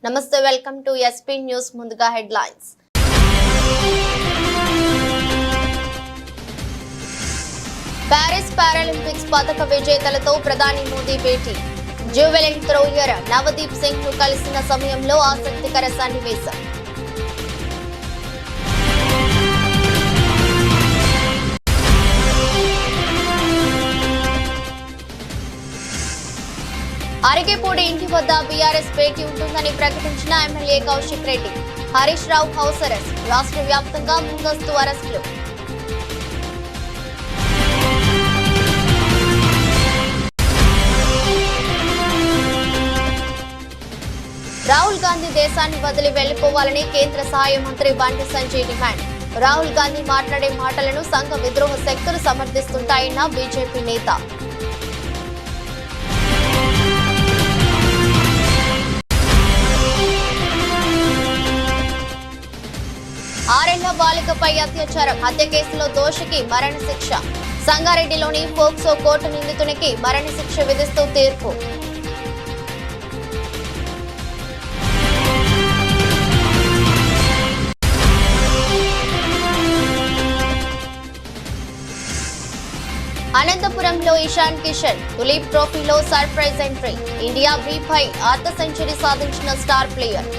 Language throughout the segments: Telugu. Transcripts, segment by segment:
నమస్తే, వెల్కమ్ టు ఎస్పీ న్యూస్. ముందుగా హెడ్లైన్స్. ప్యారిస్ పారాలింపిక్స్ పతక విజేతలతో ప్రధాని మోదీ భేటీ. జ్యూవెలిన్ థ్రోయర్ నవదీప్ సింగ్ ను కలిసిన సమయంలో ఆసక్తికర సన్నివేశం. అరికెపూడి ఇంటి వద్ద బీఆర్ఎస్ భేటీ ఉంటుందని ప్రకటించిన MLA Kaushik Reddy. Harish Rao house arrest. రాష్ట్ర వ్యాప్తంగా ముందస్తు అరెస్టులు. రాహుల్ గాంధీ దేశాన్ని వదిలి వెళ్లిపోవాలని కేంద్ర సహాయ మంత్రి బండి సంజయ్ డిమాండ్. రాహుల్ గాంధీ మాట్లాడే మాటలను సంఘ విద్రోహ శక్తులు సమర్థిస్తుంటాయన్న బీజేపీ నేత. ఆరేళ్ల బాలికపై అత్యాచారం హత్య కేసులో దోషికి మరణశిక్ష. సంగారెడ్డిలోని పోక్సో కోర్టు నిందితునికి మరణశిక్ష విధిస్తూ తీర్పు. అనంతపురంలో ఇషాన్ కిషన్ తులీప్ ట్రోఫీలో సర్ప్రైజ్ ఎంట్రీ. ఇండియా బి-పై అర్ధ సెంచరీ సాధించిన స్టార్ ప్లేయర్.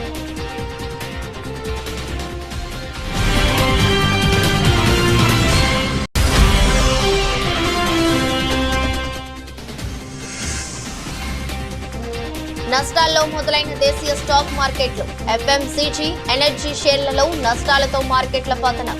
నష్టాల్లో మొదలైన దేశీయ స్టాక్ మార్కెట్లు. ఎఫ్ఎంసీజీ, ఎనర్జీ షేర్లలో నష్టాలతో మార్కెట్ల పతనం.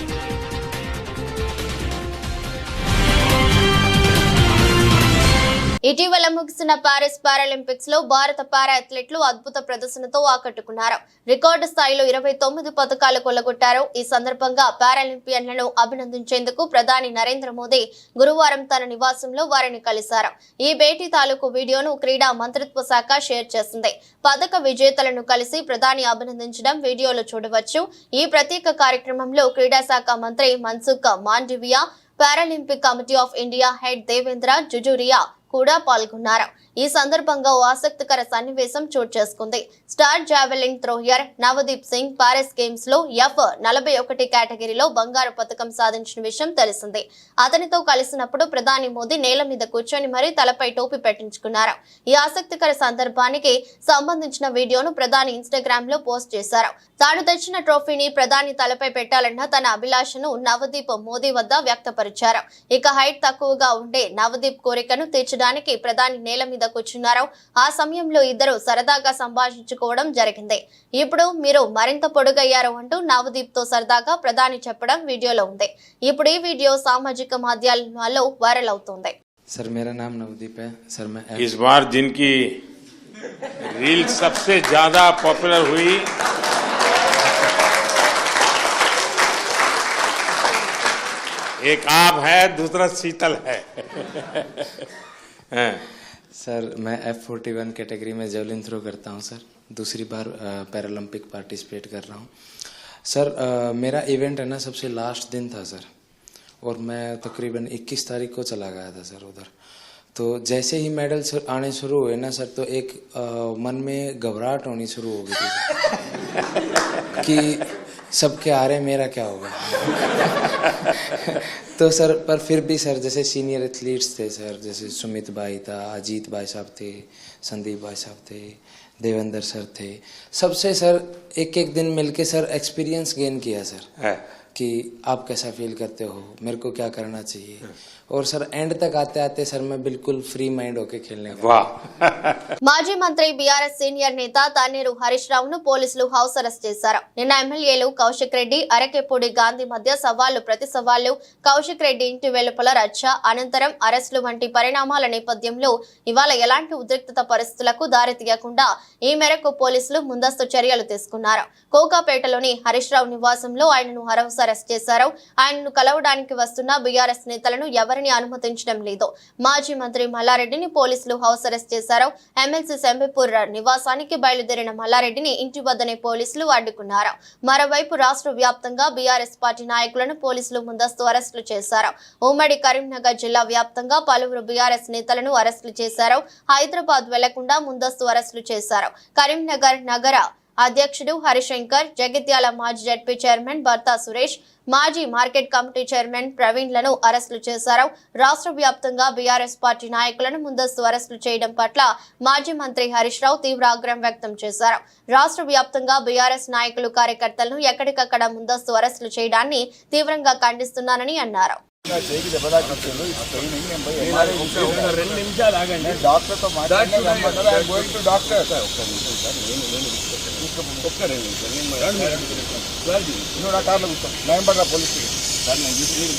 ఇటీవల ముగిసిన ప్యారిస్ పారాలింపిక్స్ లో భారత పారా అథ్లెట్లు అద్భుత ప్రదర్శనతో ఆకట్టుకున్నారు. రికార్డు స్థాయిలో 29 పతకాలు కొల్లగొట్టారు. ఈ సందర్భంగా పారాలింపియన్లను అభినందించేందుకు ప్రధాని నరేంద్ర మోదీ గురువారం తన నివాసంలో వారిని కలిశారు. ఈ భేటీ తాలూకు వీడియోను క్రీడా మంత్రిత్వ శాఖ షేర్ చేసింది. పతక విజేతలను కలిసి ప్రధాని అభినందించడం వీడియోలో చూడవచ్చు. ఈ ప్రత్యేక కార్యక్రమంలో క్రీడా శాఖ మంత్రి Mansukh Mandaviya, Paralympic committee of India head Devendra Jhajharia కూడా పాల్గొన్నారు. ఈ సందర్భంగా ఓ ఆసక్తికర సన్నివేశం చోటు చేసుకుంది. Star javelin thrower Navdeep Singh Paris games లో F41 కేటగిరీలో బంగారు పతకం సాధించిన విషయం తెలిసిందే. అతనితో కలిసినప్పుడు ప్రధాని మోదీ నేల మీద కూర్చొని మరీ తలపై టోపీ పెట్టించుకున్నారు. ఈ ఆసక్తికర సందర్భానికి సంబంధించిన వీడియోను ప్రధాని ఇన్స్టాగ్రామ్ లో పోస్ట్ చేశారు. తాను తెచ్చిన ట్రోఫీని ప్రధాని తలపై పెట్టాలన్న తన అభిలాషను నవదీప్ మోదీ వద్ద వ్యక్తపరిచారు. ఇక హైట్ తక్కువగా ఉండే నవదీప్ కోరికను తీర్చడానికి ప్రధాని నేల మీద కూర్చున్నారు. ఆ సమయంలో ఇద్దరు సరదాగా సంభాషించుకోవడం జరిగింది. ఇప్పుడు మీరు మరింత పొడుగయ్యారు అంటూ నవదీప్ తో సరదాగా ప్రధాని చెప్పడం వీడియోలో ఉంది. ఇప్పుడు ఈ వీడియో సామాజిక మాధ్యమాల్లో వైరల్ అవుతుంది. सर मेरा नाम नवदीप है सर। मैं इस बार जिनकी रील सबसे ज्यादा पॉपुलर हुई एक आप है, दूसरा शीतल है। सर मैं F41 कैटेगरी में जेवलिन थ्रो करता हूं सर। दूसरी बार पैरालंपिक पार्टिसिपेट कर रहा हूं सर। मेरा इवेंट है ना सबसे लास्ट दिन था सर, और मैं तकरीबन 21 तारीख को चला गया था सर उधर। तो जैसे ही मेडल आने शुरू हुए ना सर, तो एक मन में घबराहट होनी शुरू हो गई थी कि सबके आ रहे, मेरा क्या होगा। तो सर पर फिर भी सर जैसे सीनियर एथलीट्स थे सर, जैसे सुमित भाई था, अजीत भाई साहब थे, संदीप भाई साहब थे, देवेंद्र सर थे, सबसे सर एक एक दिन मिलके सर एक्सपीरियंस गेन किया सर कि आप कैसा फील करते हो, मेरे को क्या करना चाहिए। और सर एंड तक आते आते सर मैं बिल्कुल फ्री माइंड होके खेलने का। वाह। మాజీ మంత్రి బీఆర్ఎస్ సీనియర్ నేత తన్నీరు హరీష్ రావును పోలీసులు హౌస్ అరెస్ట్ చేశారు. నిన్న ఎమ్మెల్యేలు కౌశిక్ రెడ్డి, అరకెపూడి గాంధీ మధ్య సవాళ్లు ప్రతి సవాళ్లు, కౌశిక్ రెడ్డి ఇంటి వెలుపల రచ్చ, అనంతరం అరెస్టులు వంటి పరిణామాల నేపథ్యంలో ఇవాళ ఎలాంటి ఉద్రిక్తత పరిస్థితులకు దారితీయకుండా ఈ మేరకు పోలీసులు ముందస్తు చర్యలు తీసుకున్నారు. కోకాపేటలోని హరీష్ రావు నివాసంలో ఆయనను హౌస్ అరెస్ట్ చేశారు. ఆయనను కలవడానికి వస్తున్న బీఆర్ఎస్ నేతలను ఎవరిని అనుమతించడం లేదు. మాజీ మంత్రి మల్లారెడ్డిని పోలీసులు హౌస్ అరెస్ట్ చేశారు. ఎమ్మెల్సీ సెంబిపూర్ నివాసానికి బయలుదేరిన మల్లారెడ్డిని ఇంటి వద్దనే పోలీసులు అడ్డుకున్నారు. మరోవైపు రాష్ట్ర వ్యాప్తంగా బీఆర్ఎస్ పార్టీ నాయకులను పోలీసులు ముందస్తు అరెస్టులు చేశారు. ఉమ్మడి కరీంనగర్ జిల్లా వ్యాప్తంగా పలువురు బీఆర్ఎస్ నేతలను అరెస్టులు చేశారు. హైదరాబాద్ వెళ్లకుండా ముందస్తు అరెస్టులు చేశారు. కరీంనగర్ నగర అధ్యక్షుడు హరిశంకర్, జగిత్యాల మాజీ జడ్పీ చైర్మన్ భర్తా సురేష్, మాజీ మార్కెట్ కమిటీ చైర్మన్ ప్రవీణ్లను అరెస్టులు చేశారు. రాష్ట్ర వ్యాప్తంగా బీఆర్ఎస్ పార్టీ నాయకులను ముందస్తు అరెస్టులు చేయడం పట్ల మాజీ మంత్రి హరీష్ రావు తీవ్ర ఆగ్రహం వ్యక్తం చేశారు. రాష్ట్ర వ్యాప్తంగా బీఆర్ఎస్ నాయకులు, కార్యకర్తలను ఎక్కడికక్కడ ముందస్తు అరెస్టులు చేయడాన్ని తీవ్రంగా ఖండిస్తున్నానని అన్నారు.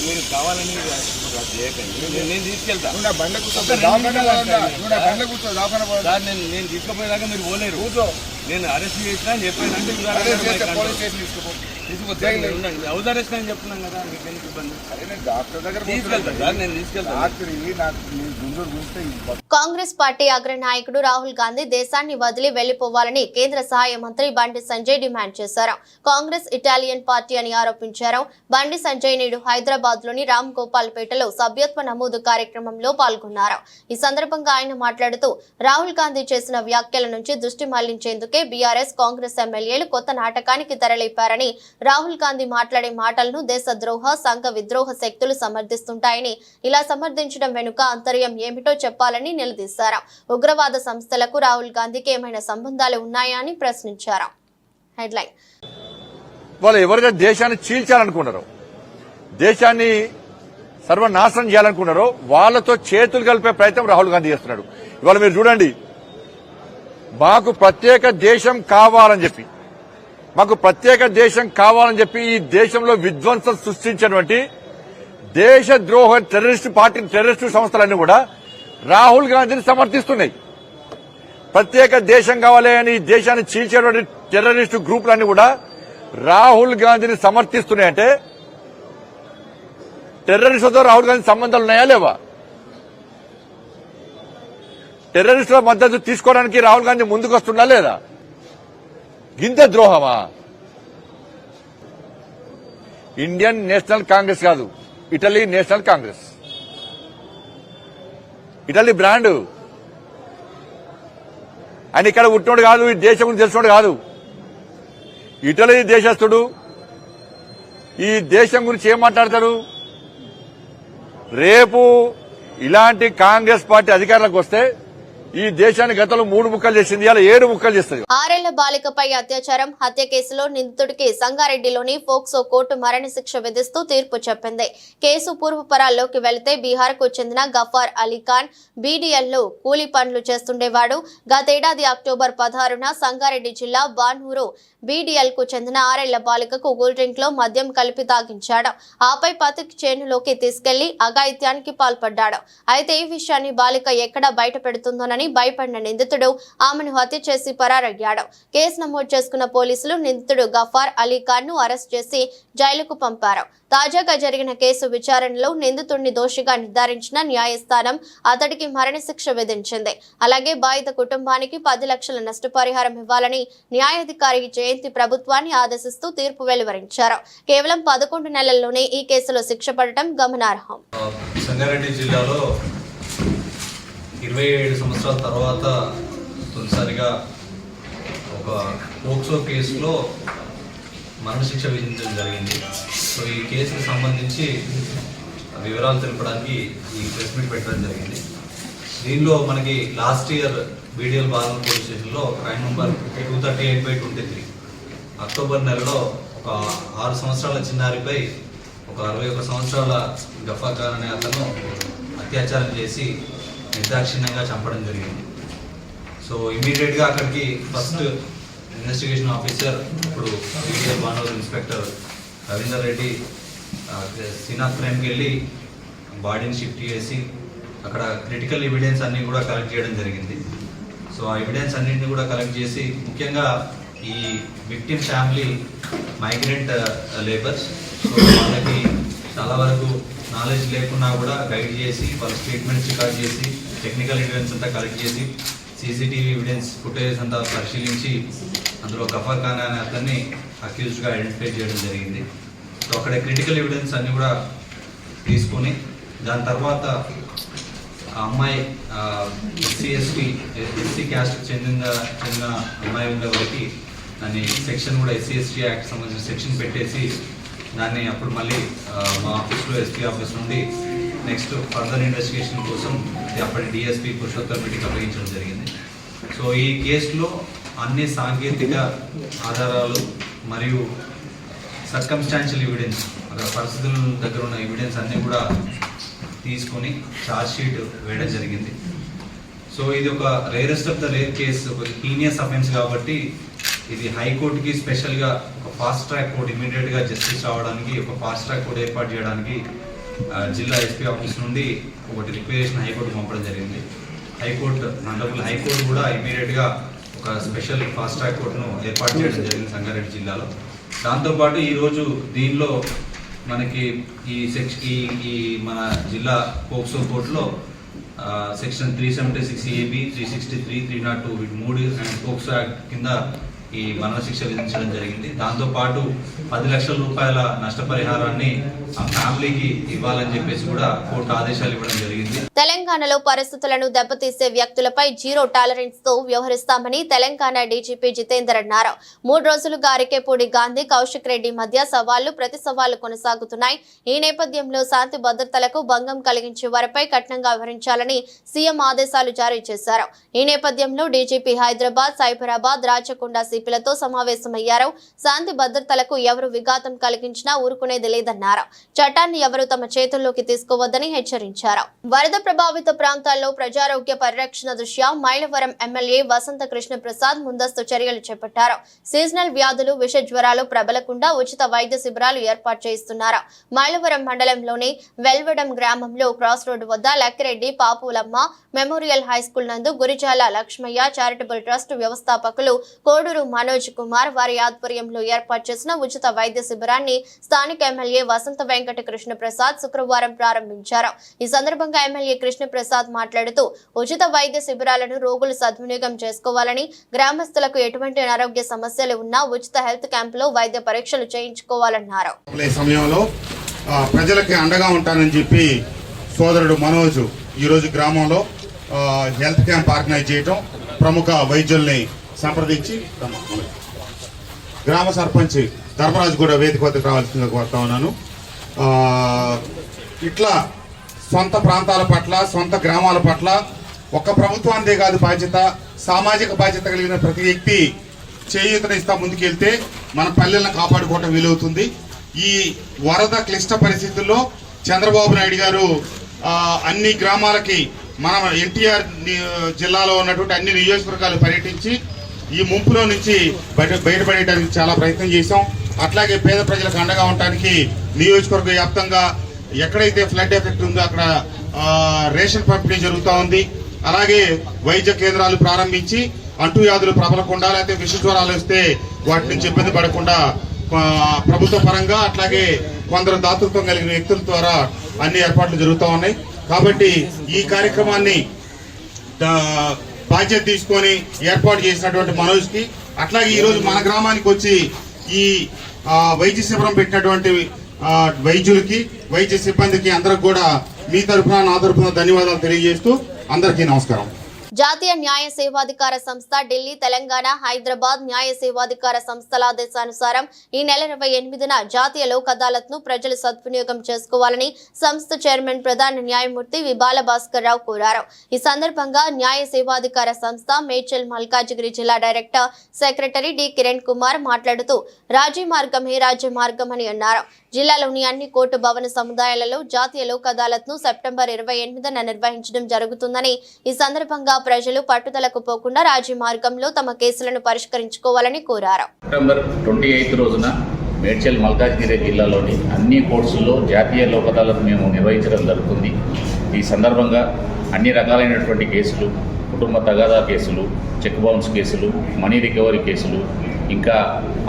మీరు కావాలని నేను తీసుకెళ్తా నేను తీసుకుపోయేదాకా మీరు పోలేరు. నేను అరెస్ట్ చేసినా అని చెప్పాను. హౌస్ అరెస్ట్ అని చెప్తున్నాను కదా, మీకు ఎందుకు ఇబ్బంది? డాక్టర్ దగ్గర తీసుకెళ్తా సార్, నేను తీసుకెళ్తా. కాంగ్రెస్ పార్టీ అగ్ర నాయకుడు రాహుల్ గాంధీ దేశాన్ని వదిలి వెళ్లిపోవాలని కేంద్ర సహాయ మంత్రి బండి సంజయ్ డిమాండ్ చేశారు. కాంగ్రెస్ ఇటాలియన్ పార్టీ అని ఆరోపించారు. బండి సంజయ్ నేడు హైదరాబాద్ లోని రామ్ గోపాల్ పేటలో సభ్యత్వ నమోదు కార్యక్రమంలో పాల్గొన్నారు. ఈ సందర్భంగా ఆయన మాట్లాడుతూ రాహుల్ గాంధీ చేసిన వ్యాఖ్యల నుంచి దృష్టి మళ్లించేందుకే బీఆర్ఎస్, కాంగ్రెస్ ఎమ్మెల్యేలు కొత్త నాటకానికి తెరలేపారని, రాహుల్ గాంధీ మాట్లాడే మాటలను దేశద్రోహ, సంఘ విద్రోహ శక్తులు సమర్థిస్తుంటాయని, ఇలా సమర్థించడం వెనుక అంతర్యం ఏమిటో చెప్పాలని నిలదీశారు. ఉగ్రవాద సంస్థలకు రాహుల్ గాంధీకి ఏమైనా సంబంధాలు ఉన్నాయా అని ప్రశ్నించారు. హెడ్లైన్: వాళ్ళు ఎవరైతే దేశాన్ని చీల్చాలనుకున్నారో, దేశాన్ని సర్వనాశనం చేయాలనుకున్నారో వాళ్ళతో చేతులు కలిపే ప్రయత్నం రాహుల్ గాంధీ చేస్తున్నాడు. ఇవాళ మీరు చూడండి, మాకు ప్రత్యేక దేశం కావాలని చెప్పి ఈ దేశంలో విధ్వంసం సృష్టించినటువంటి దేశద్రోహ టెర్రరిస్టు సంస్థలన్నీ కూడా రాహుల్ గాంధీని సమర్థిస్తున్నాయి. ప్రత్యేక దేశం కావాలి అని దేశాన్ని చీల్చేటువంటి టెర్రరిస్టు గ్రూపులన్నీ కూడా రాహుల్ గాంధీని సమర్థిస్తున్నాయంటే టెర్రరిస్టులతో రాహుల్ గాంధీ సంబంధాలు ఉన్నాయా లేవా? టెర్రరిస్టుల మద్దతు తీసుకోవడానికి రాహుల్ గాంధీ ముందుకు వస్తున్నా లేదా? గింత ద్రోహమా? ఇండియన్ నేషనల్ కాంగ్రెస్ కాదు, Italy national Congress, Italy brand. ఆయన ఇక్కడ పుట్టినోడు కాదు, ఈ దేశం గురించి తెలిసినోడు కాదు. ఇటలీ దేశస్థుడు. ఈ దేశం గురించి ఏం మాట్లాడతారు? రేపు ఇలాంటి కాంగ్రెస్ పార్టీ అధికారంలోకి వస్తే ఈ దేశాన్ని గతంలో 3 ముక్కలు చేసింది, ఇలా 7 ముక్కలు చేస్తుంది. 6 ఏళ్ల బాలికపై అత్యాచారం, హత్య కేసులో నిందితుడికి సంగారెడ్డిలోని ఫోక్సో కోర్టు మరణశిక్ష విధిస్తూ తీర్పు చెప్పింది. కేసు పూర్వపరాల్లోకి వెళితే బీహార్ కు చెందిన గఫార్ అలీఖాన్ బీడీఎల్ కూలీ పనులు చేస్తుండేవాడు. గతేడాది అక్టోబర్ 16న సంగారెడ్డి జిల్లా బాన్హూరు బీడీఎల్ కు చెందిన 6 ఏళ్ల బాలికకు కూల్ డ్రింక్ లో మద్యం కలిపి తాగించాడు. ఆపై పతికి చేనులోకి తీసుకెళ్లి అఘాయిత్యానికి పాల్పడ్డాడు. అయితే ఈ విషయాన్ని బాలిక ఎక్కడ బయట పెడుతుందోనని భయపడిన నిందితుడు ఆమెను హత్య చేసి పరారయ్యాడు. కేసు నమోదు చేసుకున్న పోలీసులు నిందితుడు గఫార్ అలీఖాన్ ను అరెస్ట్ చేసి జైలుకు పంపారు. తాజాగా జరిగిన కేసు విచారణలో నిందితుడిని దోషిగా నిర్ధారించిన న్యాయస్థానం అతడికి మరణశిక్ష విధించింది. అలాగే బాధిత కుటుంబానికి 10 లక్షల నష్టపరిహారం ఇవ్వాలని న్యాయాధికారి జయంతి ప్రభుత్వాన్ని ఆదేశిస్తూ తీర్పు వెలువరించారు. కేవలం 11 నెలల్లోనే ఈ కేసులో శిక్ష పడటం గమనార్హం. సంగారెడ్డి జిల్లాలో 27 సంవత్సరాల తర్వాత తొలిసారిగా ఒక పోక్సో కేసులో మరణశిక్ష విధించడం జరిగింది. సో ఈ కేసుకు సంబంధించి వివరాలు తెలపడానికి ఈ ప్రెస్ మీట్ పెట్టడం జరిగింది. దీనిలో మనకి లాస్ట్ ఇయర్ బీడీఎల్ బాలన్ పోలీస్ స్టేషన్లో క్రైమ్ నెంబర్ 238/23 అక్టోబర్ నెలలో ఒక 6 సంవత్సరాల చిన్నారిపై ఒక 61 సంవత్సరాల గఫార్ ఖాన్ అనే అతను అత్యాచారం చేసి నిర్దాక్షిణ్యంగా చంపడం జరిగింది. సో ఇమీడియట్గా అక్కడికి ఫస్ట్ ఇన్వెస్టిగేషన్ ఆఫీసర్, ఇప్పుడు BDL Bhanur inspector Ravinder Reddy scene of క్రైమ్కి వెళ్ళి బాడీని షిఫ్ట్ చేసి అక్కడ క్రిటికల్ ఎవిడెన్స్ అన్నీ కూడా కలెక్ట్ చేయడం జరిగింది. సో ఆ ఎవిడెన్స్ అన్నింటినీ కూడా కలెక్ట్ చేసి ముఖ్యంగా ఈ victim family migrant labours, so వాళ్ళకి చాలా వరకు నాలెడ్జ్ లేకున్నా కూడా గైడ్ చేసి వాళ్ళ స్టేట్మెంట్స్ రికార్డ్ చేసి టెక్నికల్ ఎవిడెన్స్ అంతా కలెక్ట్ చేసి సీసీటీవీ ఎవిడెన్స్ ఫుటేజ్ అంతా పరిశీలించి అందులో గఫార్ ఖాన్ అనే అతన్ని అక్యూజ్డ్గా ఐడెంటిఫై చేయడం జరిగింది. సో అక్కడ క్రిటికల్ ఎవిడెన్స్ అన్నీ కూడా తీసుకొని దాని తర్వాత ఆ అమ్మాయి ఎస్సీ క్యాస్ట్కి చెందిన అమ్మాయి ఉండే వారికి దాన్ని సెక్షన్ కూడా SC/ST యాక్ట్ సంబంధించిన సెక్షన్ పెట్టేసి దాన్ని అప్పుడు మళ్ళీ మా ఆఫీస్లో SP ఆఫీస్ నుండి నెక్స్ట్ ఫర్దర్ ఇన్వెస్టిగేషన్ కోసం అప్పటి DSP పురుషోత్తమ్ రెడ్డికి అప్పగించడం జరిగింది. సో ఈ కేసులో అన్ని సాంకేతిక ఆధారాలు మరియు సర్కమ్స్టాన్షియల్ ఎవిడెన్స్, అక్కడ పరిస్థితుల దగ్గర ఉన్న ఎవిడెన్స్ అన్నీ కూడా తీసుకొని ఛార్జ్ షీట్ వేయడం జరిగింది. సో ఇది ఒక rarest of the rare case, ఒక హీనియస్ అఫెన్స్ కాబట్టి ఇది హైకోర్టుకి స్పెషల్గా ఒక ఫాస్ట్ ట్రాక్ కోర్టు ఇమీడియట్గా జస్టిస్ రావడానికి ఒక ఫాస్ట్ ట్రాక్ కోర్టు ఏర్పాటు చేయడానికి జిల్లా SP ఆఫీస్ నుండి ఒకటి రిక్వెజేషన్ హైకోర్టు పంపడం జరిగింది. హైకోర్టు కూడా ఇమీడియట్గా ఒక స్పెషల్ ఫాస్ట్ ట్రాక్ కోర్టును ఏర్పాటు చేయడం జరిగింది సంగారెడ్డి జిల్లాలో. దాంతోపాటు ఈరోజు దీనిలో మనకి ఈ మన జిల్లా పోక్సో కోర్టులో సెక్షన్ 376AB, 363, 302 వీటి 3 పోక్సో యాక్ట్ కింద ఈ మరణశిక్ష విధించడం జరిగింది. దాంతోపాటు 10 లక్షల రూపాయల నష్టపరిహారాన్ని ఆ ఫ్యామిలీకి ఇవ్వాలని చెప్పేసి కూడా కోర్టు ఆదేశాలు ఇవ్వడం జరిగింది. తెలంగాణలో పరిస్థితులను దెబ్బతీసే వ్యక్తులపై జీరో టాలరెన్స్ తో వ్యవహరిస్తామని తెలంగాణ DGP జితేందర్ అన్నారు. 3 రోజులుగా అరికెపూడి గాంధీ, కౌశిక్ రెడ్డి మధ్య సవాళ్లు ప్రతి సవాళ్లు కొనసాగుతున్నాయి. ఈ నేపథ్యంలో శాంతి భద్రతలకు భంగం కలిగించే వారిపై కఠినంగా వ్యవహరించాలని సీఎం ఆదేశాలు జారీ చేశారు. ఈ నేపథ్యంలో DGP హైదరాబాద్, సైబరాబాద్, రాచకొండ సిపిలతో సమావేశమయ్యారు. శాంతి భద్రతలకు ఎవరు విఘాతం కలిగించినా ఊరుకునేది లేదన్నారు. చట్టాన్ని ఎవరు తమ చేతుల్లోకి తీసుకోవద్దని హెచ్చరించారు. వరద ప్రభావిత ప్రాంతాల్లో ప్రజారోగ్య పరిరక్షణ దృష్ట్యా మైలవరం ఎమ్మెల్యే వసంత కృష్ణ ప్రసాద్ ముందస్తు చర్యలు చేపట్టారు. సీజనల్ వ్యాధులు, విష జ్వరాలు ప్రబలకుండా ఉచిత వైద్య శిబిరాలు ఏర్పాటు చేస్తున్నారు. మైలవరం మండలంలోని వెల్వడం గ్రామంలో క్రాస్ రోడ్డు వద్ద లక్కిరెడ్డి పాపులమ్మ మెమోరియల్ హైస్కూల్ నందు గురిజాల లక్ష్మయ్య చారిటబుల్ ట్రస్ట్ వ్యవస్థాపకులు కోడూరు మనోజ్ కుమార్ వారి ఆధ్వర్యంలో ఏర్పాటు చేసిన ఉచిత వైద్య శిబిరాన్ని స్థానిక ఎమ్మెల్యే వసంత వెంకట కృష్ణ ప్రసాద్ శుక్రవారం ప్రారంభించారు. ఈ సందర్భంగా ఎమ్మెల్యే కృష్ణ ప్రసాద్ మాట్లాడుతూ ఉచిత వైద్య శిబిరాలను రోగులు సద్వినియోగం చేసుకోవాలని, గ్రామస్తులకు ఎటువంటి అనారోగ్య సమస్యలు ఉన్నా ఉచిత హెల్త్ క్యాంపులో వైద్య పరీక్షలు చేయించుకోవాలన్నారు. సమయంలో ప్రజలకి అండగా ఉంటానని చెప్పి సోదరుడు మనోజ్ ఈరోజు గ్రామంలో హెల్త్ క్యాంప్ ఆర్గనైజ్ చేయటం, ప్రముఖ వైద్యుల్ని సంప్రదించి గ్రామ సర్పంచ్ ధర్మరాజు కూడా వేదిక వద్దకు రావాల్సిందిగా కోరుతా ఉన్నాను. ఇట్లా సొంత ప్రాంతాల పట్ల, సొంత గ్రామాల పట్ల ఒక్క ప్రభుత్వానిదే కాదు బాధ్యత, సామాజిక బాధ్యత కలిగిన ప్రతి వ్యక్తి చేయూతనిస్తా ముందుకెళ్తే మన పల్లెలను కాపాడుకోవటం వీలవుతుంది. ఈ వరద క్లిష్ట పరిస్థితుల్లో చంద్రబాబు నాయుడు గారు అన్ని గ్రామాలకి మన ఎన్టీఆర్ జిల్లాలో ఉన్నటువంటి అన్ని నియోజకవర్గాలు పర్యటించి ఈ ముంపులో నుంచి బయటపడేయడానికి చాలా ప్రయత్నం చేశాం. అట్లాగే పేద ప్రజలకు అండగా ఉండటానికి నియోజకవర్గ వ్యాప్తంగా ఎక్కడైతే ఫ్లడ్ ఎఫెక్ట్ ఉందో అక్కడ రేషన్ పంపిణీ జరుగుతూ ఉంది. అలాగే వైద్య కేంద్రాలు ప్రారంభించి అంటువ్యాధులు ప్రబలకుండా, లేకపోతే విష జ్వరాలు వస్తే వాటి నుంచి ఇబ్బంది పడకుండా ప్రభుత్వ పరంగా అట్లాగే కొందరు దాతృత్వం కలిగిన వ్యక్తుల ద్వారా అన్ని ఏర్పాట్లు జరుగుతూ ఉన్నాయి. కాబట్టి ఈ కార్యక్రమాన్ని బాధ్యత తీసుకొని ఏర్పాటు చేసినటువంటి మనోజ్కి, అట్లాగే ఈరోజు మన గ్రామానికి వచ్చి ఈ వైద్య శిబిరం పెట్టినటువంటి వైద్యులకి, వైద్య సిబ్బందికి అందరికి కూడా మీ తరఫున, నా తరఫున ధన్యవాదాలు తెలియజేస్తూ అందరికీ నమస్కారం. జాతీయ న్యాయ సేవాధికార సంస్థ ఢిల్లీ, తెలంగాణ, హైదరాబాద్ న్యాయ సేవాధికార సంస్థల ఆదేశానుసారం ఈ నెల 28న జాతీయ లోక్ అదాలత్ ను ప్రజలు సద్వినియోగం చేసుకోవాలని సంస్థ చైర్మన్ ప్రధాన న్యాయమూర్తి వి బాలభాస్కర్ రావు కోరారు. ఈ సందర్భంగా న్యాయ సేవాధికార సంస్థ మేడ్చల్ మల్కాజిగిరి జిల్లా director secretary D Kiran Kumar మాట్లాడుతూ రాజీ మార్గమే రాజ్య మార్గం అని అన్నారు. జిల్లాలోని అన్ని కోర్టు భవన సముదాయాలలో జాతీయ లోక్ అదాలత్ ను సెప్టెంబర్ 28న నిర్వహించడం జరుగుతుందని, ఈ సందర్భంగా ప్రజలు పట్టుదలకు పోకుండా రాజీ మార్గంలో తమ కేసులను పరిష్కరించుకోవాలని కోరారు. సెప్టెంబర్ 28 రోజున మేడ్చల్ మల్కాజ్గిరి జిల్లాలోని అన్ని కోర్టుల్లో జాతీయ లోక్ అదాలత్ మేము నిర్వహించడం జరుగుతుంది. ఈ సందర్భంగా అన్ని రకాలైనటువంటి కేసులు, కుటుంబ తగాదా కేసులు, చెక్ బౌన్స్ కేసులు, మనీ రికవరీ కేసులు, ఇంకా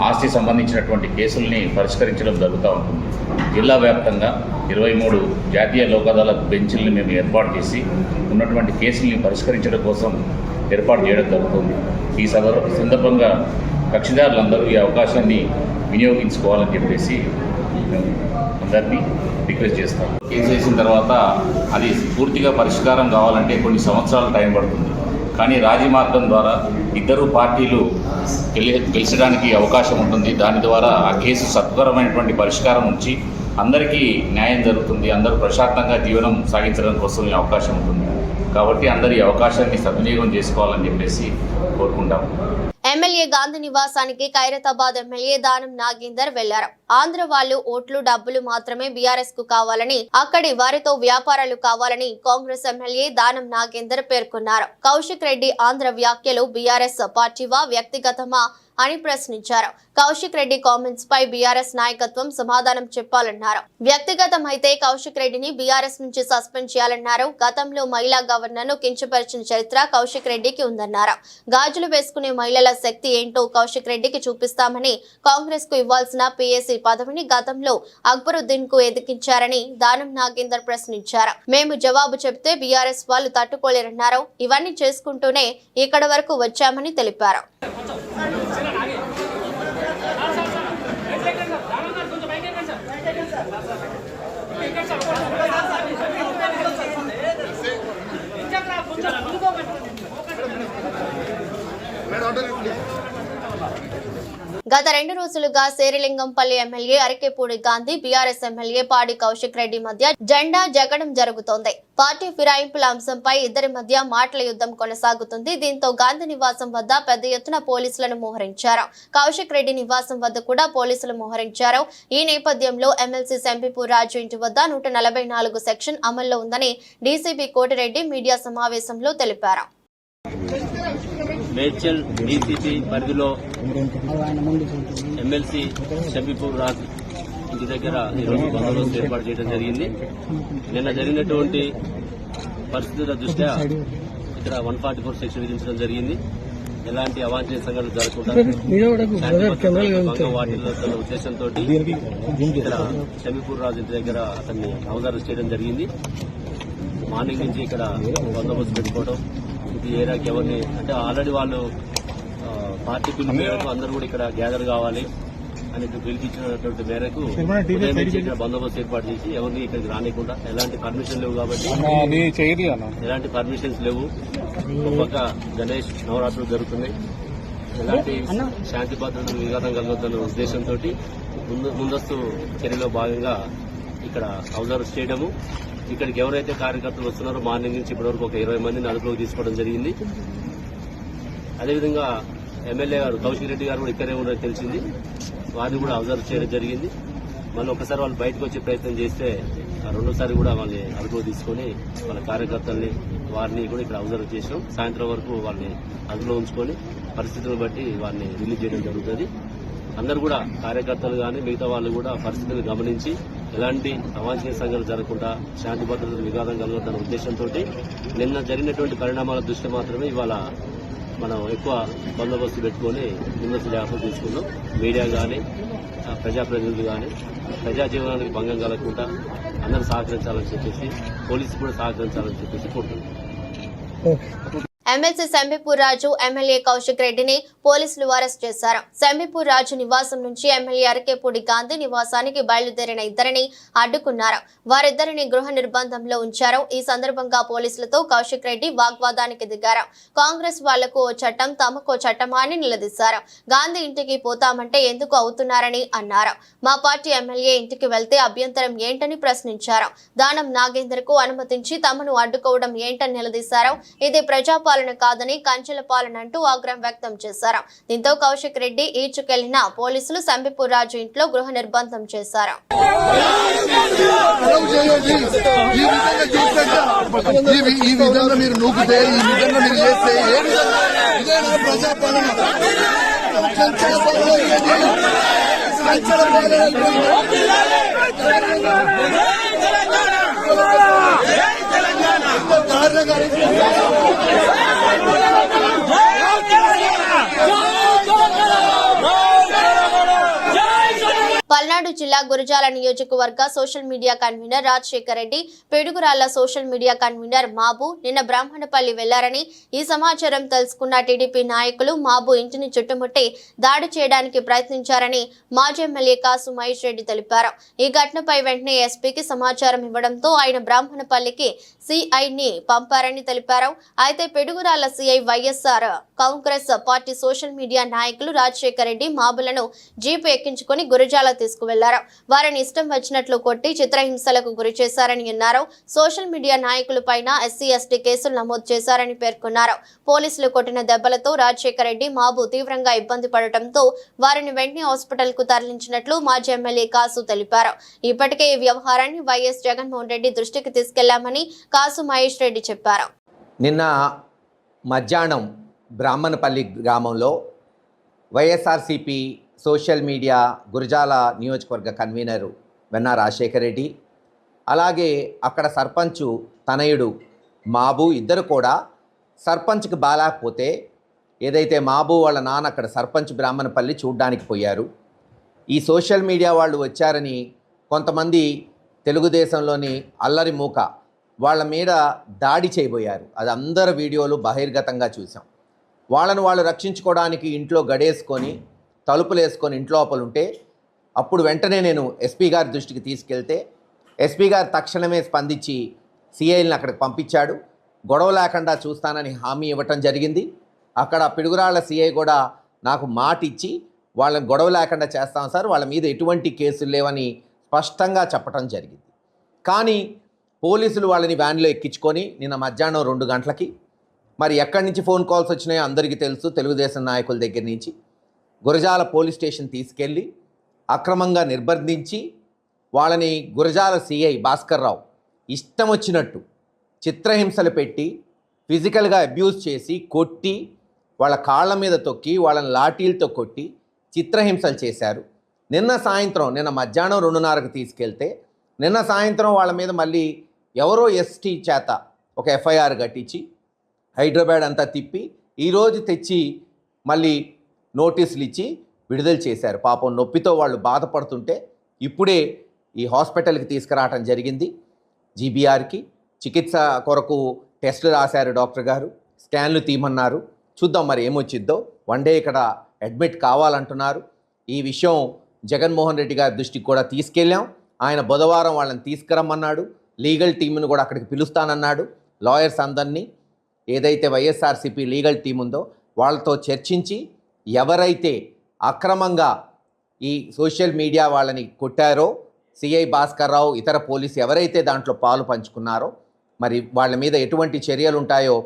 ఆస్తి సంబంధించినటువంటి కేసుల్ని పరిష్కరించడం జరుగుతూ ఉంటుంది. జిల్లా వ్యాప్తంగా 23 జాతీయ లోక్ అదాలత్ బెంచ్ల్ని మేము ఏర్పాటు చేసి ఉన్నటువంటి కేసుల్ని పరిష్కరించడం కోసం ఏర్పాటు చేయడం జరుగుతుంది. ఈ సందర్భంగా కక్షిదారులందరూ ఈ అవకాశాన్ని వినియోగించుకోవాలని చెప్పేసి మేము అందరినీ రిక్వెస్ట్ చేస్తాం. కేసు వేసిన తర్వాత అది పూర్తిగా పరిష్కారం కావాలంటే కొన్ని సంవత్సరాల టైం పడుతుంది. కానీ రాజీ మార్గం ద్వారా ఇద్దరు పార్టీలు గెలిచడానికి అవకాశం ఉంటుంది. దాని ద్వారా ఆ కేసు సత్వరమైనటువంటి పరిష్కారం ఉంచి అందరికీ న్యాయం జరుగుతుంది, అందరూ ప్రశాంతంగా జీవనం సాగించడం కోసం ఈ అవకాశం ఉంటుంది. కాబట్టి అందరి అవకాశాన్ని సద్వినియోగం చేసుకోవాలని చెప్పేసి కోరుకుంటాం. ఎమ్మెల్యే గాంధీ నివాసానికి ఖైరతాబాద్ ఎమ్మెల్యే దానం నాగేందర్ వెళ్లారు. ఆంధ్ర వాళ్ళు ఓట్లు డబ్బులు మాత్రమే బీఆర్ఎస్ కు కావాలని, అక్కడి వారితో వ్యాపారాలు కావాలని కాంగ్రెస్ ఎమ్మెల్యే దానం నాగేందర్ పేర్కొన్నారు. కౌశిక్ రెడ్డి ఆంధ్ర వ్యాఖ్యలు బీఆర్ఎస్ పార్టీవా వ్యక్తిగతమా అని ప్రశ్నించారు. కౌశిక్ రెడ్డి కామెంట్స్ పై బీఆర్ఎస్ నాయకత్వం సమాధానం చెప్పాలన్నారు. వ్యక్తిగతమైతే కౌశిక్ రెడ్డిని బీఆర్ఎస్ నుంచి సస్పెండ్ చేయాలన్నారు. గతంలో మహిళా గవర్నర్ ను కించపరిచిన చరిత్ర కౌశిక్ రెడ్డికి ఉందన్నారు. గాజులు వేసుకునే మహిళల శక్తి ఏంటో కౌశిక్ రెడ్డికి చూపిస్తామని, కాంగ్రెస్ కు ఇవ్వాల్సిన పీఏసీ పదవిని గతంలో అక్బరుద్దీన్ కు ఎదిగించారని దానం నాగేందర్ ప్రశ్నించారు. మేము జవాబు చెబితే బీఆర్ఎస్ వాళ్ళు తట్టుకోలేరన్నారు. ఇవన్నీ చేసుకుంటూనే ఇక్కడ వరకు వచ్చామని తెలిపారు. గత 2 రోజులుగా Serilingampally MLA Arikepudi Gandhi, BRS MLA పాడి కౌశిక్ రెడ్డి మధ్య జెండా జగడం జరుగుతోంది. పార్టీ ఫిరాయింపుల అంశంపై ఇద్దరి మధ్య మాటల యుద్ధం కొనసాగుతుంది. దీంతో గాంధీ నివాసం వద్ద పెద్ద ఎత్తున పోలీసులను మోహరించారు. కౌశిక్ రెడ్డి నివాసం వద్ద కూడా పోలీసులు మోహరించారు. ఈ నేపథ్యంలో ఎమ్మెల్సీ సెంపిపూర్ రాజు ఇంటి వద్ద 144 సెక్షన్ అమల్లో ఉందని డీసీపీ కోటిరెడ్డి మీడియా సమావేశంలో తెలిపారు. మేడ్చల్ డీసీపీ పరిధిలో ఎమ్మెల్సీ షబీపూర్ రాజు ఇంటి దగ్గర ఈరోజు బందోబస్తు ఏర్పాటు చేయడం జరిగింది. నిన్న జరిగినటువంటి పరిస్థితుల దృష్ట్యా ఇక్కడ 144 సెక్షన్ విధించడం జరిగింది. ఎలాంటి అవాంఛనీయ సంఘటనలు జరగకుండా వాటిల్లో ఉద్దేశంతో ఇక్కడ షబీపూర్ రాజు ఇంటి దగ్గర అతన్ని అవధారం చేయడం జరిగింది. మార్నింగ్ నుంచి ఇక్కడ బందోబస్తు పెట్టుకోవడం, ఈ ఏరియాకి ఎవరిని అంటే ఆల్రెడీ వాళ్ళు పార్టీ పిలుపు మేరకు అందరూ కూడా ఇక్కడ గ్యాదర్ కావాలి అని పిలిపించినటువంటి మేరకు ఇక్కడ బందోబస్తు ఏర్పాటు చేసి ఎవరిని ఇక్కడికి రానికుండా, ఎలాంటి పర్మిషన్ లేవు కాబట్టి ఎలాంటి పర్మిషన్స్ లేవు. ఒక్కొక్క గణేష్ నవరాత్రులు జరుగుతున్నాయి. ఎలాంటి శాంతి భద్రతలు విఘాతం కలగొద్దన్న ఉద్దేశంతో ముందస్తు చర్యలో భాగంగా ఇక్కడ అబ్జర్వ్ చేయడము. ఇక్కడికి ఎవరైతే కార్యకర్తలు వస్తున్నారో మార్నింగ్ నుంచి ఇప్పటివరకు ఒక 20 మందిని అదుపులోకి తీసుకోవడం జరిగింది. అదేవిధంగా ఎమ్మెల్యే గారు కౌశిక్ రెడ్డి గారు కూడా ఇక్కడే ఉన్నారని తెలిసింది. వారిని కూడా అబ్జర్వ్ చేయడం జరిగింది. మళ్ళీ ఒకసారి వాళ్ళు బయటకు వచ్చే ప్రయత్నం చేస్తే రెండోసారి కూడా వాళ్ళని అదుపులోకి తీసుకొని వాళ్ళ కార్యకర్తల్ని వారిని కూడా ఇక్కడ అబ్జర్వ్ చేసాం. సాయంత్రం వరకు వాళ్ళని అదుపులో ఉంచుకొని పరిస్థితులను బట్టి వారిని రిలీజ్ చేయడం జరుగుతుంది. అందరూ కూడా కార్యకర్తలు కానీ మిగతా వాళ్ళు కూడా పరిస్థితులను గమనించి ఎలాంటి అవాంఛనీయ సంఘటనలు జరగకుండా శాంతి భద్రతలు విఘాతం కలగొద్దన్న ఉద్దేశంతో నిన్న జరిగినటువంటి పరిణామాల దృష్ట్యా మాత్రమే ఇవాళ మనం ఎక్కువ బందోబస్తు పెట్టుకుని ముందస్తు జాగ్రత్తలు తీసుకున్నాం. మీడియా కానీ ప్రజాప్రతినిధులు కానీ ప్రజా జీవనానికి భంగం కలగకుండా అందరూ సహకరించాలని చెప్పేసి, పోలీసులు కూడా సహకరించాలని చెప్పేసి కోరుతున్నాం. ఎమ్మెల్సీ సెంబిపూర్ రాజు, ఎమ్మెల్యే కౌశిక్ రెడ్డిని పోలీసులు అరెస్ట్ చేశారు. సెంబిపూర్ రాజు నివాసం నుంచి ఎమ్మెల్యే అరికెపూడి గాంధీ నివాసానికి బయలుదేరిన ఇద్దరిని అడ్డుకున్నారు. వారిద్దరిని గృహ నిర్బంధంలో ఉంచారు. ఈ సందర్భంగా పోలీసులతో కౌశిక్ రెడ్డి వాగ్వాదానికి దిగారు. కాంగ్రెస్ వాళ్లకు ఓ చట్టం, తమకో చట్టమా అని నిలదీశారు. గాంధీ ఇంటికి పోతామంటే ఎందుకు అవుతున్నారని అన్నారు. మా పార్టీ ఎమ్మెల్యే ఇంటికి వెళ్తే అభ్యంతరం ఏంటని ప్రశ్నించారు. దానం నాగేందర్ కు అనుమతించి తమను అడ్డుకోవడం ఏంటని నిలదీశారు. ఇది ప్రజాపాలన కాదని కంచెల పాలన అంటూ ఆగ్రహం వ్యక్తం చేశారు. దీంతో కౌశిక్ రెడ్డి ఈడ్చుకెళ్లిన పోలీసులు సెంబిపూర్ రాజు ఇంట్లో గృహ నిర్బంధం చేశారు. ఈ విధంగా మీరు నూకితే, ఈ విధంగా మీరు చేస్తే ప్రజాపాలన పల్నాడు జిల్లా జిల్లా గురజాల నియోజకవర్గ social media convener Rajasekhar Reddy, Piduguralla social media convener Mabu నిన్న బ్రాహ్మణపల్లి వెళ్లారని, ఈ సమాచారం తెలుసుకున్న టీడీపీ నాయకులు మాబు ఇంటిని చుట్టుముట్టి దాడి చేయడానికి ప్రయత్నించారని మాజీ ఎమ్మెల్యే కాసు మహేష్ రెడ్డి తెలిపారు. ఈ ఘటనపై వెంటనే ఎస్పీకి సమాచారం ఇవ్వడంతో ఆయన బ్రాహ్మణపల్లికి సిఐని పంపారని తెలిపారు. అయితే Piduguralla CI YSR Congress party social media నాయకులు రాజశేఖర్ రెడ్డి మాబులను జీపు ఎక్కించుకుని గురజాల తీసుకువెళ్లారు. వారిని ఇష్టం వచ్చినట్లు కొట్టి చిత్రహింసలకు గురి చేశారని అన్నారు. సోషల్ మీడియా నాయకులపైన ఎస్సీ ఎస్టీ కేసులు నమోదు చేశారని పేర్కొన్నారు. పోలీసులు కొట్టిన దెబ్బలతో రాజశేఖర్ రెడ్డి మాబు తీవ్రంగా ఇబ్బంది పడటంతో వారిని వెంటనే హాస్పిటల్ కు తరలించినట్లు మాజీ ఎమ్మెల్యే కాసు తెలిపారు. ఇప్పటికే ఈ వ్యవహారాన్ని వైఎస్ జగన్మోహన్ రెడ్డి దృష్టికి తీసుకెళ్లామని కాసు మహేష్ రెడ్డి చెప్పారు. నిన్న మధ్యాహ్నం బ్రాహ్మణపల్లి గ్రామంలో వైఎస్ఆర్సీపీ సోషల్ మీడియా గురజాల నియోజకవర్గ కన్వీనరు వెన్నా రాజశేఖర్ రెడ్డి, అలాగే అక్కడ సర్పంచు తనయుడు మాబు ఇద్దరు కూడా సర్పంచ్కి బాలేకపోతే ఏదైతే మాబు వాళ్ళ నాన్న అక్కడ సర్పంచ్ బ్రాహ్మణపల్లి చూడ్డానికి పోయారు. ఈ సోషల్ మీడియా వాళ్ళు వచ్చారని కొంతమంది తెలుగుదేశంలోని అల్లరి మూక వాళ్ళ మీద దాడి చేయబోయారు. అది అందరు వీడియోలు బహిర్గతంగా చూసాం. వాళ్ళను వాళ్ళు రక్షించుకోవడానికి ఇంట్లో గడేసుకొని తలుపులు వేసుకొని ఇంట్లో లోపలుంటే అప్పుడు వెంటనే నేను ఎస్పీ గారి దృష్టికి తీసుకెళ్తే ఎస్పీ గారు తక్షణమే స్పందించి సిఐని అక్కడికి పంపించాడు. గొడవ లేకుండా చూస్తానని హామీ ఇవ్వటం జరిగింది. అక్కడ పిడుగురాళ్ల సిఐ కూడా నాకు మాట ఇచ్చి వాళ్ళని గొడవ లేకుండా చేస్తాం సార్, వాళ్ళ మీద ఎటువంటి కేసులు లేవని స్పష్టంగా చెప్పడం జరిగింది. కానీ పోలీసులు వాళ్ళని వ్యాన్లో ఎక్కించుకొని నిన్న మధ్యాహ్నం 2 గంటలకి మరి ఎక్కడి నుంచి ఫోన్ కాల్స్ వచ్చినాయో అందరికీ తెలుసు, తెలుగుదేశం నాయకుల దగ్గర నుంచి గురజాల పోలీస్ స్టేషన్ తీసుకెళ్ళి అక్రమంగా నిర్బంధించి వాళ్ళని గురజాల సిఐ భాస్కర్ రావు ఇష్టం వచ్చినట్టు చిత్రహింసలు పెట్టి ఫిజికల్గా అబ్యూజ్ చేసి కొట్టి వాళ్ళ కాళ్ళ మీద తొక్కి వాళ్ళని లాఠీలతో కొట్టి చిత్రహింసలు చేశారు. నిన్న మధ్యాహ్నం 2:30కి తీసుకెళ్తే నిన్న సాయంత్రం వాళ్ళ మీద మళ్ళీ ఎవరో ఎస్టీ చేత ఒక ఎఫ్ఐఆర్ కట్టించి హైదరాబాద్ అంతా తిప్పి ఈరోజు తెచ్చి మళ్ళీ నోటీసులు ఇచ్చి విడుదల చేశారు. పాపం నొప్పితో వాళ్ళు బాధపడుతుంటే ఇప్పుడే ఈ హాస్పిటల్కి తీసుకురావటం జరిగింది. జీబీఆర్కి చికిత్స కొరకు టెస్టులు రాశారు డాక్టర్ గారు, స్కాన్లు తీయమన్నారు. చూద్దాం మరి ఏమొచ్చిద్దో. 1 డే ఇక్కడ అడ్మిట్ కావాలంటున్నారు. ఈ విషయం జగన్మోహన్ రెడ్డి గారి దృష్టికి కూడా తీసుకెళ్ళాం. ఆయన బుధవారం వాళ్ళని తీసుకురమ్మన్నాడు. లీగల్ టీంను కూడా అక్కడికి పిలుస్తానన్నాడు. లాయర్స్ అందరినీ, ఏదైతే వైఎస్ఆర్సీపీ లీగల్ టీం ఉందో వాళ్ళతో చర్చించి ఎవరైతే అక్రమంగా ఈ సోషల్ మీడియా వాళ్ళని కొట్టారో, సిఐ భాస్కర్ రావు ఇతర పోలీసు ఎవరైతే దాంట్లో పాలు పంచుకున్నారో మరి వాళ్ళ మీద ఎటువంటి చర్యలు ఉంటాయో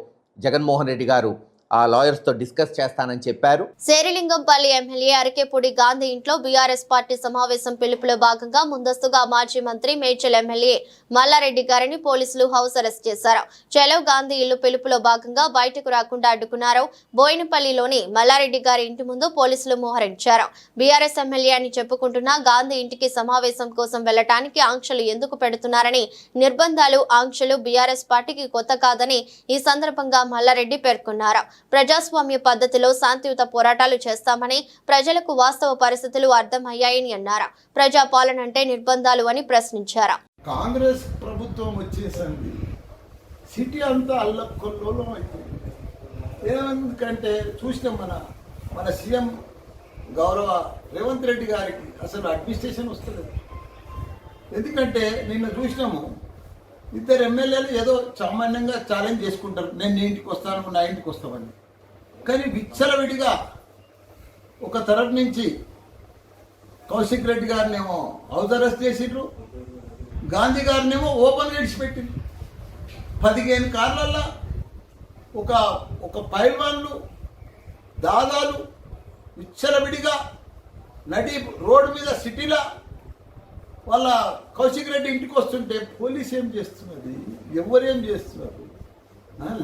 జగన్మోహన్ రెడ్డి గారు ఆ లాయర్స్ తో డిస్కస్ చేస్తానని చెప్పారు. శేరిలింగంపల్లి ఎమ్మెల్యే అరకేపూడి గాంధీ ఇంట్లో బీఆర్ఎస్ పార్టీ సమావేశం పిలుపులో భాగంగా ముందస్తుగా మాజీ మంత్రి మేడ్చల్ ఎమ్మెల్యే మల్లారెడ్డి గారిని పోలీసులు హౌస్ అరెస్ట్ చేశారు. చలో గాంధీ ఇల్లు పిలుపులో భాగంగా బయటకు రాకుండా అడ్డుకున్నారు. బోయినపల్లిలోని మల్లారెడ్డి గారి ఇంటి ముందు పోలీసులు మోహరించారు. బీఆర్ఎస్ ఎమ్మెల్యే అని చెప్పుకుంటున్న గాంధీ ఇంటికి సమావేశం కోసం వెళ్లటానికి ఆంక్షలు ఎందుకు పెడుతున్నారని, నిర్బంధాలు ఆంక్షలు బీఆర్ఎస్ పార్టీకి కొత్త కాదని ఈ సందర్భంగా మల్లారెడ్డి పేర్కొన్నారు. ప్రజాస్వామ్య పద్ధతిలో శాంతియుత పోరాటాలు చేస్తామని, ప్రజలకు వాస్తవ పరిస్థితులు అర్థమయ్యాయని అన్నారు. ప్రజాపాలన అంటే నిర్బంధాలు అని ప్రశ్నించారు. కాంగ్రెస్ ప్రభుత్వం వచ్చేసింది, సిటీ అంతా అల్లకొల్లోలం అయిపోయింది. ఎందుకంటే చూసిన మన సీఎం గౌరవ రేవంత్ రెడ్డి గారికి అసలు అడ్మినిస్ట్రేషన్ వస్తలేదు. ఎందుకంటే నిన్న చూసినాము, 2 ఎమ్మెల్యేలు ఏదో సామాన్యంగా ఛాలెంజ్ చేసుకుంటారు, నేను నీ ఇంటికి వస్తాను, నా ఇంటికి వస్తామని. కానీ విచ్చలవిడిగా ఒక తరఫు నుంచి కౌశిక్ రెడ్డి గారినేమో హౌస్ అరెస్ట్ చేసిండ్రు, గాంధీ గారినేమో ఓపెన్గా విడిచిపెట్టిండ్రు. 15 కార్లల్లో ఒక పైల్వాన్లు దాదాలు విచ్చలవిడిగా నడి రోడ్డు మీద సిటీలో వాళ్ళ కౌశిక్ రెడ్డి ఇంటికి వస్తుంటే పోలీసు ఏం చేస్తున్నది, ఎవరేం చేస్తున్నారు,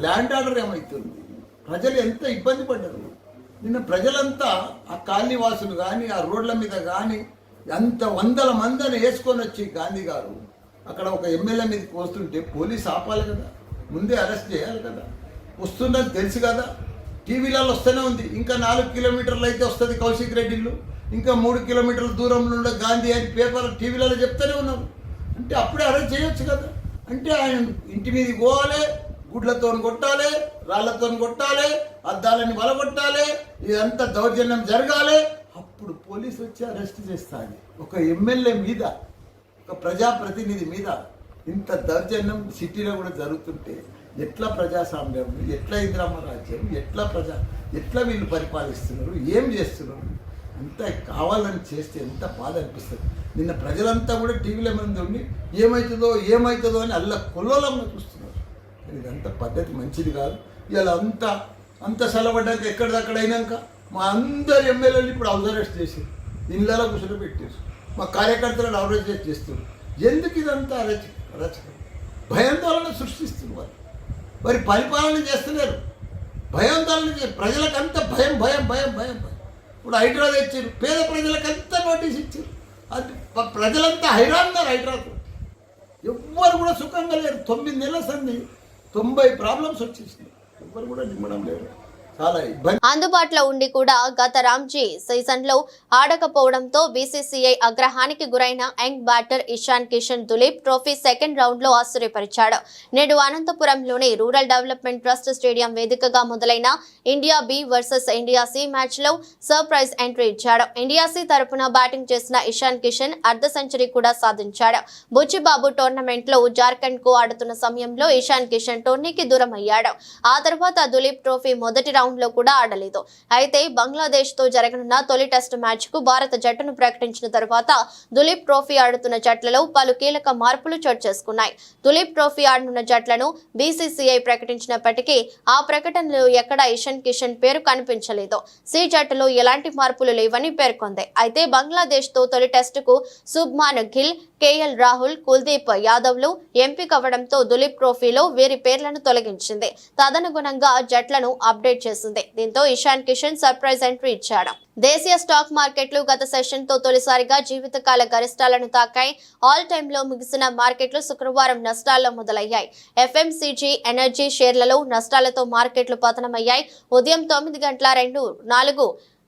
ల్యాండ్ ఆర్డర్ ఏమవుతుంది, ప్రజలు ఎంత ఇబ్బంది పడ్డారు. నిన్న ప్రజలంతా ఆ కాలనీ వాసులు కానీ ఆ రోడ్ల మీద కానీ అంత 100 మందిని వేసుకొని వచ్చి గాంధీ గారు అక్కడ ఒక ఎమ్మెల్యే మీదకి వస్తుంటే పోలీసు ఆపాలి కదా, ముందే అరెస్ట్ చేయాలి కదా, వస్తున్నది తెలుసు కదా. టీవీలలో వస్తూనే ఉంది. ఇంకా 4 కిలోమీటర్లు అయితే వస్తుంది కౌశిక్ రెడ్డి ఇల్లు, ఇంకా 3 కిలోమీటర్ల దూరంలో ఉండే గాంధీ అని పేపర్ టీవీలలో చెప్తూనే ఉన్నారు. అంటే అప్పుడే అరెస్ట్ చేయొచ్చు కదా. అంటే ఆయన ఇంటి మీదకి పోవాలి, గుడ్లతో కొట్టాలి, రాళ్లతో కొట్టాలి, అద్దాలని వలగొట్టాలి, ఇదంతా దౌర్జన్యం జరగాలి. అప్పుడు పోలీసు వచ్చి అరెస్ట్ చేస్తాను. ఒక ఎమ్మెల్యే మీద, ఒక ప్రజాప్రతినిధి మీద ఇంత దౌర్జన్యం సిటీలో కూడా జరుగుతుంటే ఎట్లా ప్రజాస్వామ్యం, ఎట్లా ఇందిరమ్మ రాజ్యం, ఎట్లా వీళ్ళు పరిపాలిస్తున్నారు, ఏం చేస్తున్నారు? అంతా కావాలని చేస్తే ఎంత బాధ అనిపిస్తుంది. నిన్న ప్రజలంతా కూడా టీవీల మీద ఉండి ఏమవుతుందో అని అల్ల కొల్లోలంగా చూస్తున్నారు. ఇదంతా పద్ధతి మంచిది కాదు. ఇలా అంత సెలబడ్డాక ఎక్కడిదక్కడ అయినాక మా అందరు ఎమ్మెల్యేలు ఇప్పుడు హౌస్ అరెస్ట్ చేసి ఇళ్ళలో కూర్చొని పెట్టారు. మా కార్యకర్తలను అరెస్ట్ చేస్తున్నారు. ఎందుకు ఇదంతా అరచకం? భయాందోళన సృష్టిస్తున్నారు. మరి పరిపాలన చేస్తున్నారు, భయాందోళన ప్రజలకంతా భయం. ఇప్పుడు హైడ్రా తెచ్చారు, పేద ప్రజలకంతా నోటీస్ ఇచ్చారు. అది ప్రజలంతా హైరాన్నారు. హైడ్రాతో ఎవ్వరు కూడా సుఖంగా లేరు. 9 నెలల సంది 90 ప్రాబ్లమ్స్ వచ్చేసినాయి. ఎవ్వరు కూడా నిమ్మడం లేరు. చాలా ఇబ్బంది. అందుబాటులో ఉండి కూడా గత రామ్జీ సీజన్ లో ఆడకపోవడంతో బీసీసీఐ ఆగ్రహానికి గురైన young batter Ishan Kishan Duleep trophy second round లో ఆశ్చర్యపరిచాడు. నేడు అనంతపురంలోని రూరల్ డెవలప్మెంట్ ట్రస్ట్ స్టేడియం వేదికగా మొదలైన India B versus India C match లో సర్ప్రైజ్ ఎంట్రీ ఇచ్చాడు. ఇండియా సి తరపున బ్యాటింగ్ చేసిన ఇషాన్ కిషన్ అర్ధ సెంచరీ కూడా సాధించాడు. బుచ్చిబాబు టోర్నమెంట్ లో జార్ఖండ్ కు ఆడుతున్న సమయంలో ఇషాన్ కిషన్ టోర్నీకి దూరం అయ్యాడు. ఆ తర్వాత దులీప్ ట్రోఫీ మొదటి రౌండ్ లో కూడా ఆడలేదు. అయితే బంగ్లాదేశ్ తో జరగనున్న తొలి టెస్ట్ మ్యాచ్ కు భారత జట్టును ప్రకటించిన తర్వాత దులీప్ ట్రోఫీ ఆడుతున్న జట్లలో పలు కీలక మార్పులు చోటు చేసుకున్నాయి. దులీప్ ట్రోఫీ ఆడనున్న జట్లను బీసీసీఐ ప్రకటించినప్పటికీ ఆ ప్రకటనలో ఎక్కడా ఇషాన్ కిషన్ పేరు కనిపించలేదు. సి జట్టులో ఎలాంటి మార్పులు లేవని పేర్కొంది. అయితే బంగ్లాదేశ్ తో తొలి టెస్టుకు శుభ్మాన్ గిల్, కేఎల్ రాహుల్, కుల్దీప్ యాదవ్లు ఎంపికవడంతో దులీప్ ట్రోఫీలో వీరి పేర్లను తొలగించింది. తదనుగుణంగా జట్లను అప్డేట్ చేసింది. దీంతో ఇషాన్ కిషన్ సర్ప్రైజ్ ఎంట్రీ ఇచ్చాడు. దేశీయ స్టాక్ మార్కెట్లు గత సెషన్ తో తొలిసారిగా జీవితకాల గరిష్టాలను తాకాయి. ఆల్ టైమ్ లో ముగిసిన మార్కెట్లు శుక్రవారం నష్టాల్లో మొదలయ్యాయి. ఎఫ్ఎంసీజీ, ఎనర్జీ షేర్లలో నష్టాలతో మార్కెట్లు పతనమయ్యాయి. ఉదయం 9:04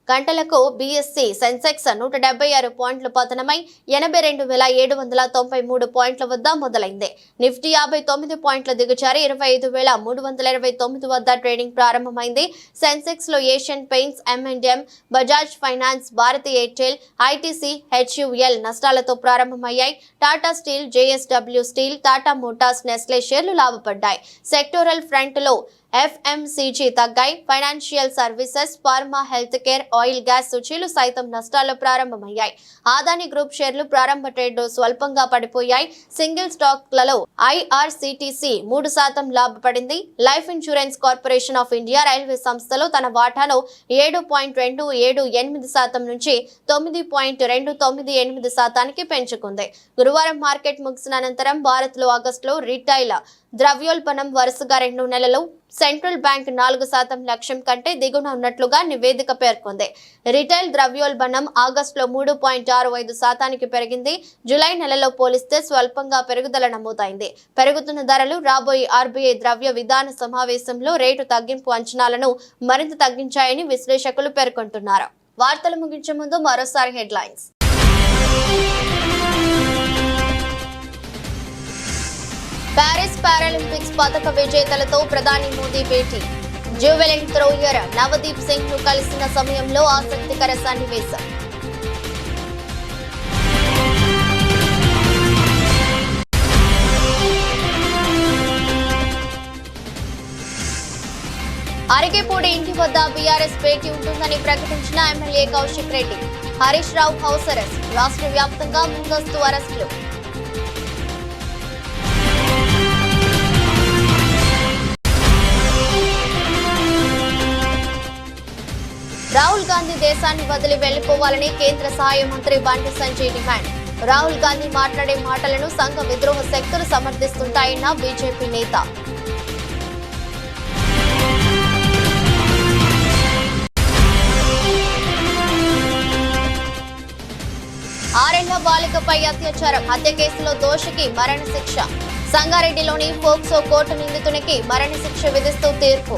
గంటలకు బీఎస్సీ సెన్సెక్స్ 176 పాయింట్లు పతనమై 82,793 పాయింట్ల వద్ద మొదలైంది. నిఫ్టీ 59 పాయింట్ల దిగజారి 25,329 వద్ద ట్రేడింగ్ ప్రారంభమైంది. సెన్సెక్స్ లో Asian Paints, M&M, Bajaj Finance, Bharti Airtel, ITC, HUL నష్టాలతో ప్రారంభమయ్యాయి. Tata Steel, JSW Steel, Tata Motors, Nestle షేర్లు లాభపడ్డాయి. సెక్టోరల్ ఫ్రంట్ లో ఎఫ్ఎంసీజీ తగ్గాయి. Financial services, pharma, health care, oil, gas సూచీలు సైతం నష్టాల్లో ప్రారంభమయ్యాయి. ఆదాని గ్రూప్ షేర్లు ప్రారంభ ట్రేడ్ స్వల్పంగా పడిపోయాయి. సింగిల్ స్టాక్లలో ఐఆర్సీటీసీ 3% లాభపడింది. Life Insurance Corporation of India railway సంస్థలో తన వాటాను 7.278% నుంచి 9.298% పెంచుకుంది. గురువారం మార్కెట్ ముగిసిన అనంతరం భారత్ లో ఆగస్టులో రిటైల్ ద్రవ్యోల్బణం వరుసగా 2 నెలలు సెంట్రల్ బ్యాంక్ 4% లక్ష్యం కంటే దిగువన ఉన్నట్లుగా నివేదిక పేర్కొంది. రిటైల్ ద్రవ్యోల్బణం ఆగస్టులో 3.65% పెరిగింది. జులై నెలలో పోలిస్తే స్వల్పంగా పెరుగుదల నమోదైంది. పెరుగుతున్న ధరలు రాబోయే ఆర్బీఐ ద్రవ్య విధాన సమావేశంలో రేటు తగ్గింపు అంచనాలను మరింత తగ్గించాయని విశ్లేషకులు పేర్కొంటున్నారు. వార్తలు ముగించే ముందు మరోసారి హెడ్లైన్స్. ప్యారిస్ పారాలింపిక్స్ పతక విజేతలతో ప్రధాని మోదీ భేటీ. జ్యువెలిన్ థ్రోయర్ నవదీప్ సింగ్ ను కలిసిన సమయంలో ఆసక్తికర సన్నివేశం. అరిగేపూడి ఇంటి వద్ద బీఆర్ఎస్ భేటీ ఉంటుందని ప్రకటించిన MLA Kaushik Reddy. Harish Rao house arrest. రాష్ట్ర వ్యాప్తంగా ముందస్తు అరెస్టులు. రాహుల్ గాంధీ దేశాన్ని వదిలి వెళ్లిపోవాలని కేంద్ర సహాయ మంత్రి బండి సంజయ్ డిమాండ్. రాహుల్ గాంధీ మాట్లాడే మాటలను సంఘ విద్రోహ శక్తులు సమర్థిస్తుంటాయన్న బీజేపీ నేత. ఆరేళ్ల బాలికపై అత్యాచారం, హత్య కేసులో దోషికి మరణశిక్ష. సంగారెడ్డిలోని పోక్సో కోర్టు నిందితునికి మరణశిక్ష విధిస్తూ తీర్పు.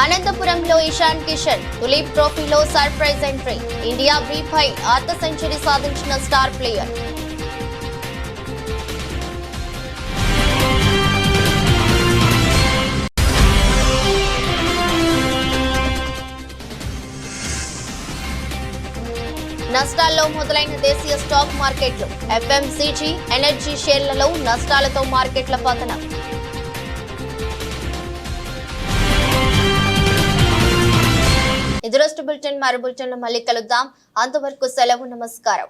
అనంతపురంలో ఇషాన్ కిషన్ తులీప్ ట్రోఫీలో సర్ప్రైజ్ ఎంట్రీ. ఇండియా B పై అర్ధ సెంచరీ సాధించిన స్టార్ ప్లేయర్. నష్టాల్లో మొదలైన దేశీయ స్టాక్ మార్కెట్లు. FMCG, ఎనర్జీ షేర్లలో నష్టాలతో మార్కెట్ల పతనం. ఇది రోజు బులెటిన్. మరో బులెటిన్లో మళ్ళీ కలుద్దాం. అంతవరకు సెలవు. నమస్కారం.